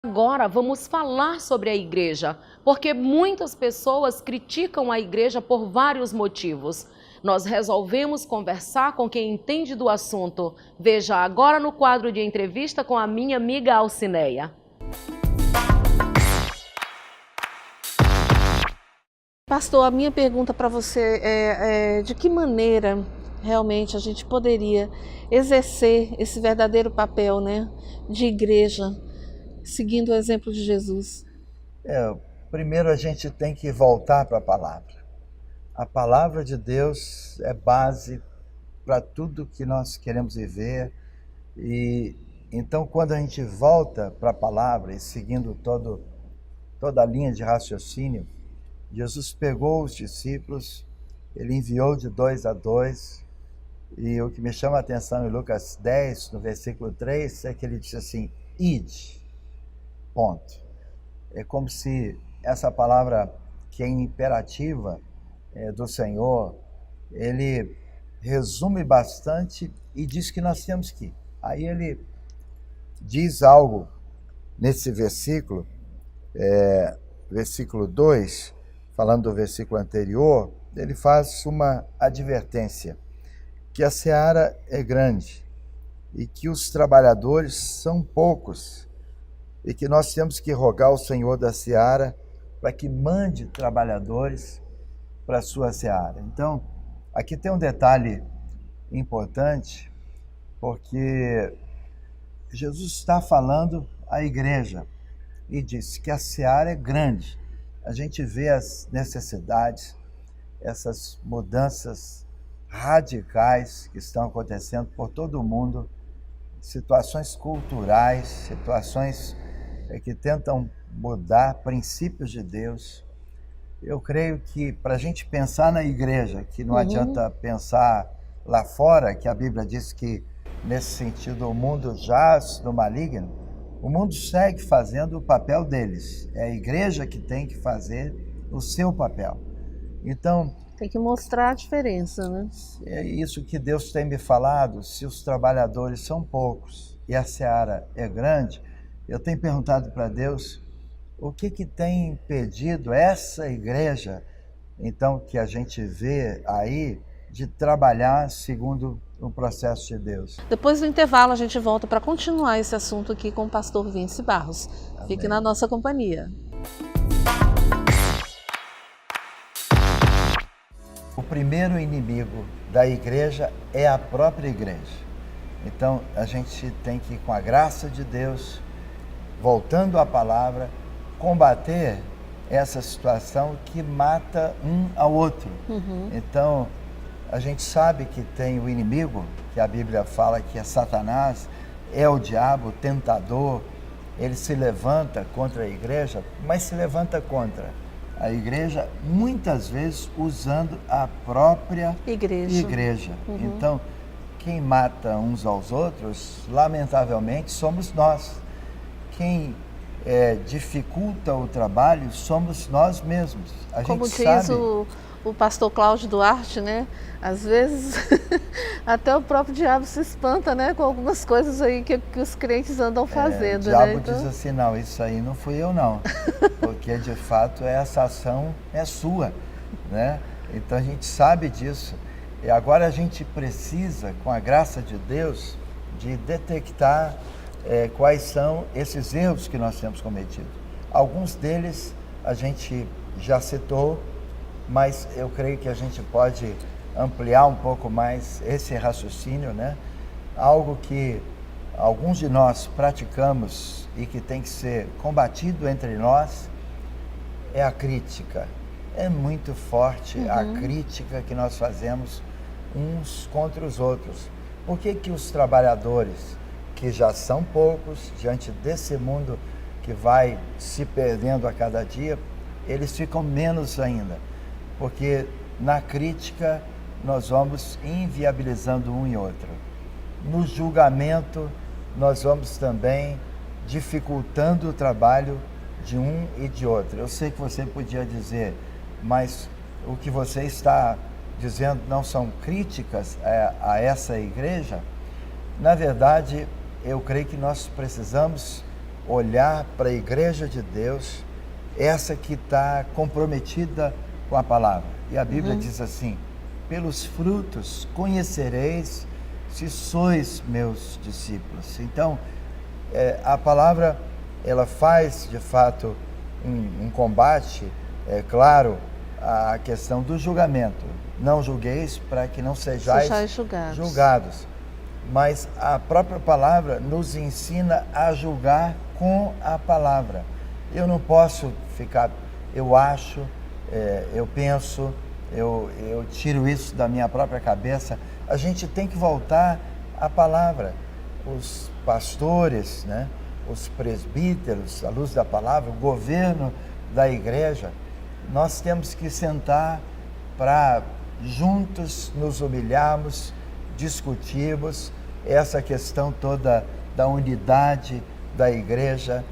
Agora vamos falar sobre a igreja, porque muitas pessoas criticam a igreja por vários motivos. Nós resolvemos conversar com quem entende do assunto. Veja agora no quadro de entrevista com a minha amiga Alcineia. Pastor, a minha pergunta para você é de que maneira realmente a gente poderia exercer esse verdadeiro papel, né, de igreja, seguindo o exemplo de Jesus? Primeiro a gente tem que voltar para a palavra. A palavra de Deus é base para tudo que nós queremos viver. E então, quando a gente volta para a palavra e seguindo toda a linha de raciocínio, Jesus pegou os discípulos, ele enviou de 2 a 2, e o que me chama a atenção em Lucas 10, no versículo 3, é que ele disse assim: ide, ponto. É como se essa palavra que é imperativa do Senhor, ele resume bastante e diz que nós temos que ir. Aí ele diz algo nesse versículo, versículo 2, falando do versículo anterior, ele faz uma advertência, que a seara é grande e que os trabalhadores são poucos, e que nós temos que rogar ao Senhor da seara para que mande trabalhadores para a sua seara. Então, aqui tem um detalhe importante, porque Jesus está falando à igreja e diz que a seara é grande. A gente vê as necessidades, essas mudanças radicais que estão acontecendo por todo o mundo, situações culturais, situações que tentam mudar princípios de Deus. Eu creio que para a gente pensar na igreja, que não adianta pensar lá fora, que a Bíblia diz que nesse sentido o mundo jaz no maligno, o mundo segue fazendo o papel deles. É a igreja que tem que fazer o seu papel. Então, Tem que mostrar a diferença, né? é isso que Deus tem me falado. Se os trabalhadores são poucos e a seara é grande, eu tenho perguntado para Deus o que tem impedido essa igreja, então, que a gente vê aí, de trabalhar segundo o processo de Deus. Depois do intervalo a gente volta para continuar esse assunto aqui com o pastor Vince Barros. Amém. Fique na nossa companhia. O primeiro inimigo da igreja é a própria igreja. Então, a gente tem que, com a graça de Deus, voltando à palavra, combater essa situação que mata um ao outro. Então, a gente sabe que tem o inimigo, que a Bíblia fala que é Satanás, é o diabo, o tentador. Ele se levanta contra a igreja, mas se levanta contra a igreja, muitas vezes usando a própria igreja. Então, quem mata uns aos outros, lamentavelmente, somos nós. Quem dificulta o trabalho, somos nós mesmos. Como gente diz sabe... o pastor Cláudio Duarte, né? Às vezes até o próprio diabo se espanta, né? Com algumas coisas aí que os crentes andam fazendo. O diabo né? Então... diz assim: não, isso aí não fui eu não, porque de fato essa ação é sua, né? Então a gente sabe disso. E agora a gente precisa, com a graça de Deus, de detectar quais são esses erros que nós temos cometido. Alguns deles a gente já citou, mas eu creio que a gente pode ampliar um pouco mais esse raciocínio, né? Algo que alguns de nós praticamos e que tem que ser combatido entre nós é a crítica. É muito forte a crítica que nós fazemos uns contra os outros. Por que os trabalhadores, que já são poucos, diante desse mundo que vai se perdendo a cada dia, eles ficam menos ainda? Porque na crítica nós vamos inviabilizando um e outro. No julgamento nós vamos também dificultando o trabalho de um e de outro. Eu sei que você podia dizer, mas o que você está dizendo não são críticas a essa igreja? Na verdade, eu creio que nós precisamos olhar para a igreja de Deus, essa que está comprometida com a palavra. E a Bíblia diz assim: pelos frutos conhecereis se sois meus discípulos. Então, a palavra, ela faz de fato um combate, claro, a questão do julgamento. Não julgueis para que não sejais julgados. Mas a própria palavra nos ensina a julgar com a palavra. Eu não posso ficar, eu acho, eu penso, eu tiro isso da minha própria cabeça. A gente tem que voltar à palavra. Os pastores, né, os presbíteros, à luz da palavra, o governo da igreja, nós temos que sentar para juntos nos humilharmos, discutirmos essa questão toda da unidade da igreja,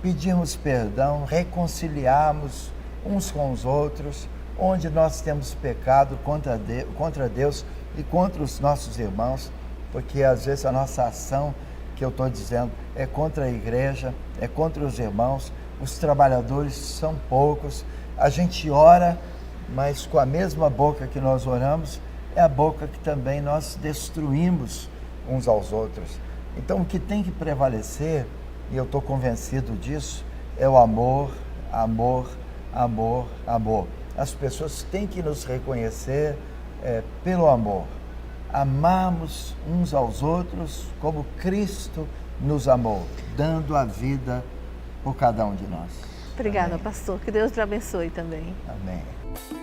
pedirmos perdão, reconciliarmos uns com os outros, onde nós temos pecado contra Deus e contra os nossos irmãos, porque às vezes a nossa ação, que eu estou dizendo, é contra a igreja, é contra os irmãos, os trabalhadores são poucos, a gente ora, mas com a mesma boca que nós oramos, é a boca que também nós destruímos uns aos outros. Então o que tem que prevalecer, e eu estou convencido disso, é o amor, amor, amor, amor. As pessoas têm que nos reconhecer pelo amor. Amarmos uns aos outros como Cristo nos amou, dando a vida por cada um de nós. Obrigada, Amém. pastor. Que Deus te abençoe também. Amém.